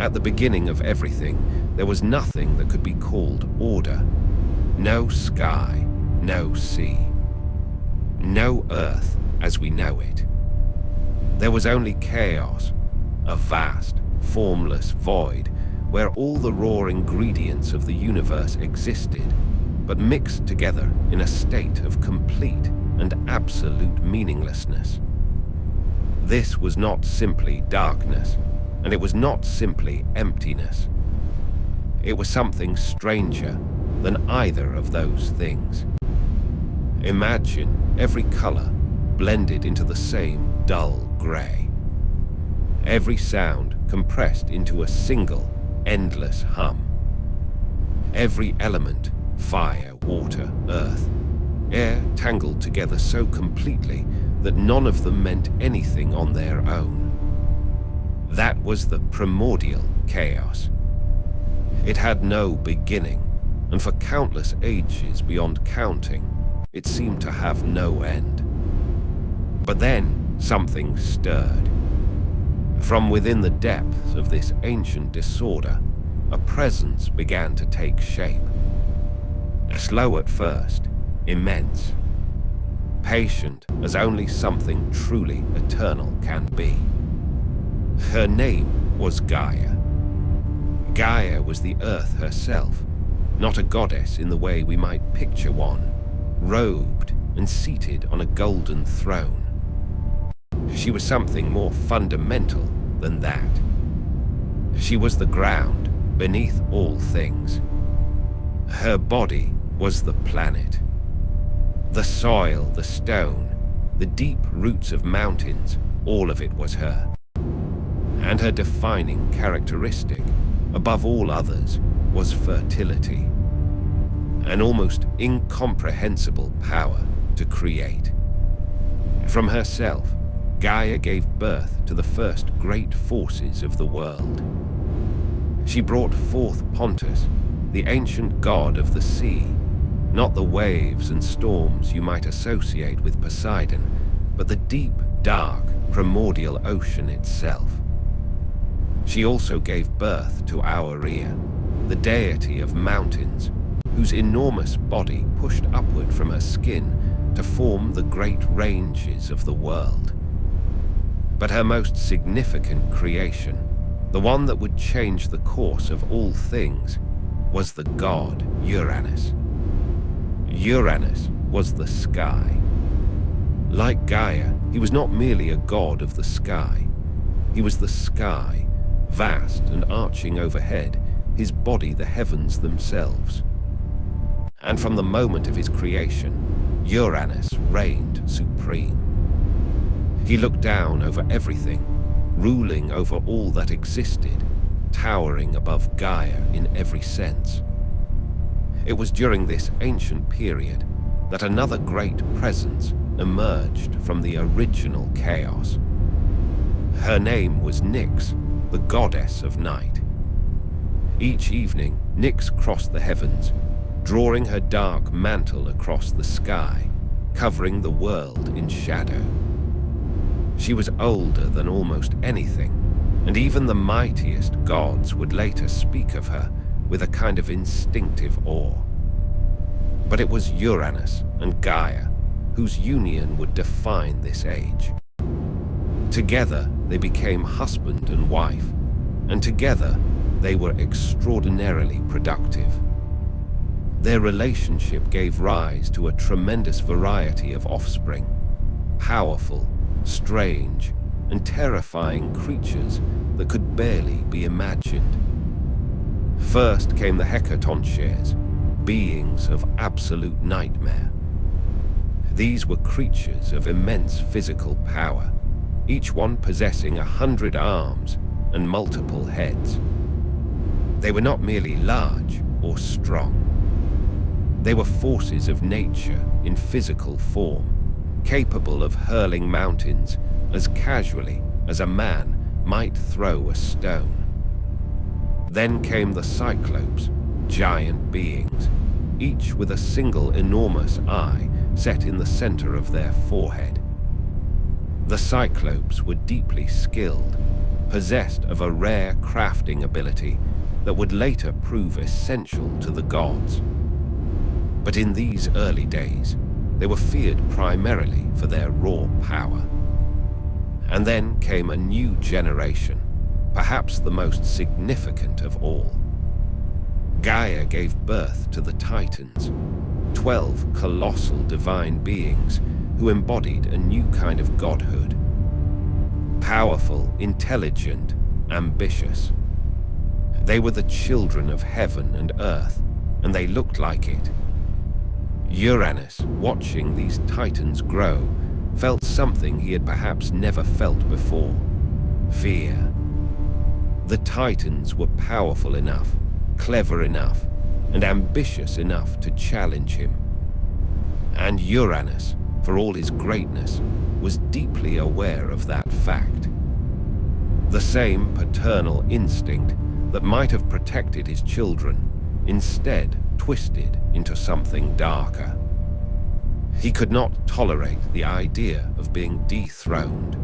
At the beginning of everything, there was nothing that could be called order. No sky, no sea, no earth as we know it. There was only chaos, a vast, formless void where all the raw ingredients of the universe existed, but mixed together in a state of complete and absolute meaninglessness. This was not simply darkness, and it was not simply emptiness. It was something stranger than either of those things. Imagine every color blended into the same dull gray. Every sound compressed into a single, endless hum. Every element, fire, water, earth, air, tangled together so completely that none of them meant anything on their own. That was the primordial chaos. It had no beginning, and for countless ages beyond counting, it seemed to have no end. But then something stirred. From within the depths of this ancient disorder, a presence began to take shape. Slow at first, immense. Patient as only something truly eternal can be. Her name was Gaia. Gaia was the earth herself, not a goddess in the way we might picture one, robed and seated on a golden throne. She was something more fundamental than that. She was the ground beneath all things. Her body was the planet. The soil, the stone, the deep roots of mountains, all of it was her. And her defining characteristic, above all others, was fertility. An almost incomprehensible power to create. From herself, Gaia gave birth to the first great forces of the world. She brought forth Pontus, the ancient god of the sea, not the waves and storms you might associate with Poseidon, but the deep, dark, primordial ocean itself. She also gave birth to our Rhea, the deity of mountains, whose enormous body pushed upward from her skin to form the great ranges of the world. But her most significant creation, the one that would change the course of all things, was the god Uranus. Uranus was the sky. Like Gaia, he was not merely a god of the sky. He was the sky, vast and arching overhead, his body the heavens themselves. And from the moment of his creation, Uranus reigned supreme. He looked down over everything, ruling over all that existed, towering above Gaia in every sense. It was during this ancient period that another great presence emerged from the original chaos. Her name was Nyx, the goddess of night. Each evening, Nyx crossed the heavens, drawing her dark mantle across the sky, covering the world in shadow. She was older than almost anything, and even the mightiest gods would later speak of her with a kind of instinctive awe. But it was Uranus and Gaia whose union would define this age. Together they became husband and wife, and together they were extraordinarily productive. Their relationship gave rise to a tremendous variety of offspring, powerful, strange, and terrifying creatures that could barely be imagined. First came the hecatontures, beings of absolute nightmare. These were creatures of immense physical power, each one possessing 100 arms and multiple heads. They were not merely large or strong. They were forces of nature in physical form, capable of hurling mountains as casually as a man might throw a stone. Then came the Cyclopes, giant beings, each with a single enormous eye set in the center of their forehead. The Cyclopes were deeply skilled, possessed of a rare crafting ability that would later prove essential to the gods. But in these early days, they were feared primarily for their raw power. And then came a new generation, perhaps the most significant of all. Gaia gave birth to the Titans, 12 colossal divine beings who embodied a new kind of godhood. Powerful, intelligent, ambitious. They were the children of heaven and earth, and they looked like it. Uranus, watching these Titans grow, felt something he had perhaps never felt before: fear. The Titans were powerful enough, clever enough, and ambitious enough to challenge him. And Uranus, for all his greatness, was deeply aware of that fact. The same paternal instinct that might have protected his children, instead twisted into something darker. He could not tolerate the idea of being dethroned.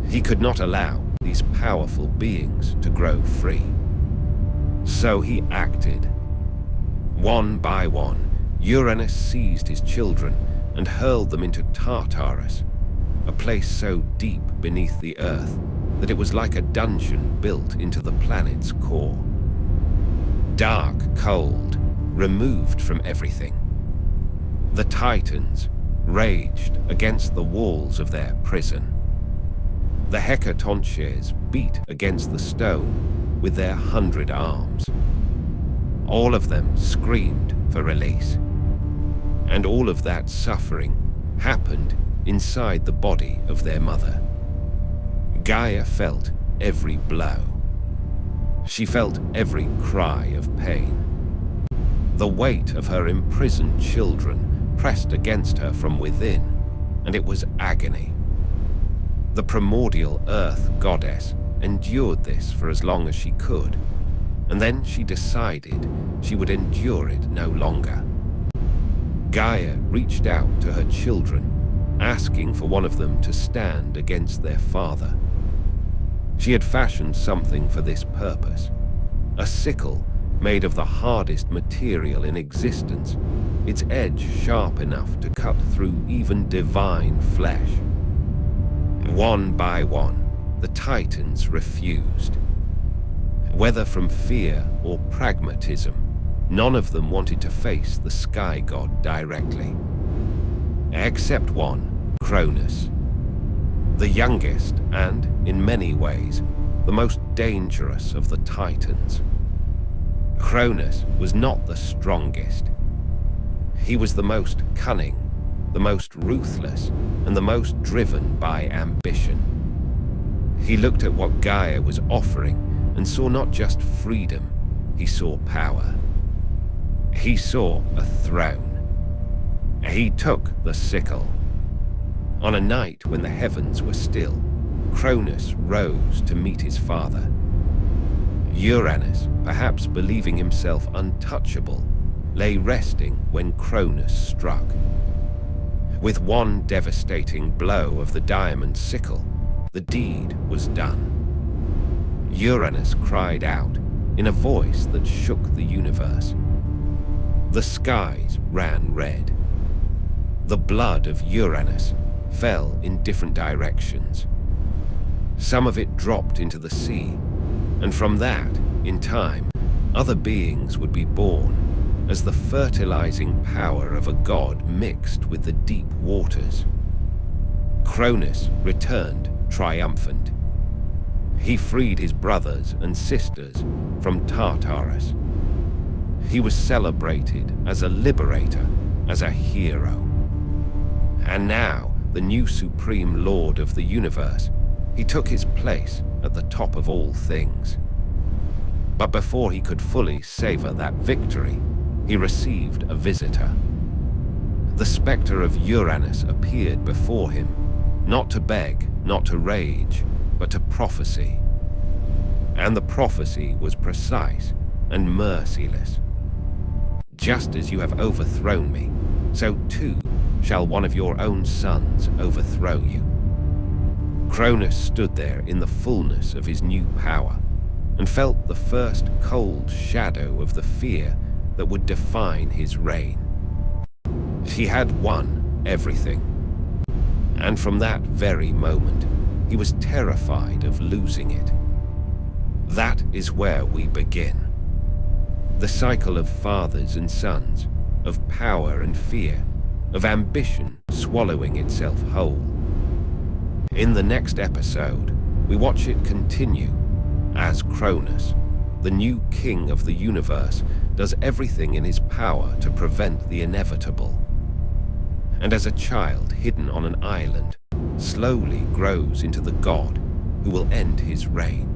He could not allow these powerful beings to grow free. So he acted. One by one, Uranus seized his children and hurled them into Tartarus, a place so deep beneath the earth that it was like a dungeon built into the planet's core. Dark, cold, removed from everything. The Titans raged against the walls of their prison. The Hecatoncheires beat against the stone with their 100 arms. All of them screamed for release. And all of that suffering happened inside the body of their mother. Gaia felt every blow. She felt every cry of pain. The weight of her imprisoned children pressed against her from within, and it was agony. The primordial earth goddess endured this for as long as she could, and then she decided she would endure it no longer. Gaia reached out to her children, asking for one of them to stand against their father. She had fashioned something for this purpose, a sickle made of the hardest material in existence, its edge sharp enough to cut through even divine flesh. One by one, the Titans refused. Whether from fear or pragmatism, none of them wanted to face the sky god directly. Except one, Kronos. The youngest and, in many ways, the most dangerous of the Titans. Kronos was not the strongest. He was the most cunning, the most ruthless, and the most driven by ambition. He looked at what Gaia was offering and saw not just freedom, he saw power. He saw a throne. He took the sickle. On a night when the heavens were still, Kronos rose to meet his father. Uranus, perhaps believing himself untouchable, lay resting when Kronos struck. With one devastating blow of the diamond sickle, the deed was done. Uranus cried out in a voice that shook the universe. The skies ran red. The blood of Uranus fell in different directions. Some of it dropped into the sea, and from that, in time, other beings would be born as the fertilizing power of a god mixed with the deep waters. Kronos returned triumphant. He freed his brothers and sisters from Tartarus. He was celebrated as a liberator, as a hero. And now, the new supreme lord of the universe, he took his place at the top of all things. But before he could fully savor that victory, he received a visitor. The specter of Uranus appeared before him, not to beg, not to rage, but to prophesy. And the prophecy was precise and merciless. Just as you have overthrown me, so too shall one of your own sons overthrow you. Kronos stood there in the fullness of his new power and felt the first cold shadow of the fear that would define his reign. He had won everything, and from that very moment, he was terrified of losing it. That is where we begin. The cycle of fathers and sons, of power and fear, of ambition swallowing itself whole. In the next episode, we watch it continue as Kronos, the new king of the universe, does everything in his power to prevent the inevitable. And as a child hidden on an island, slowly grows into the god who will end his reign.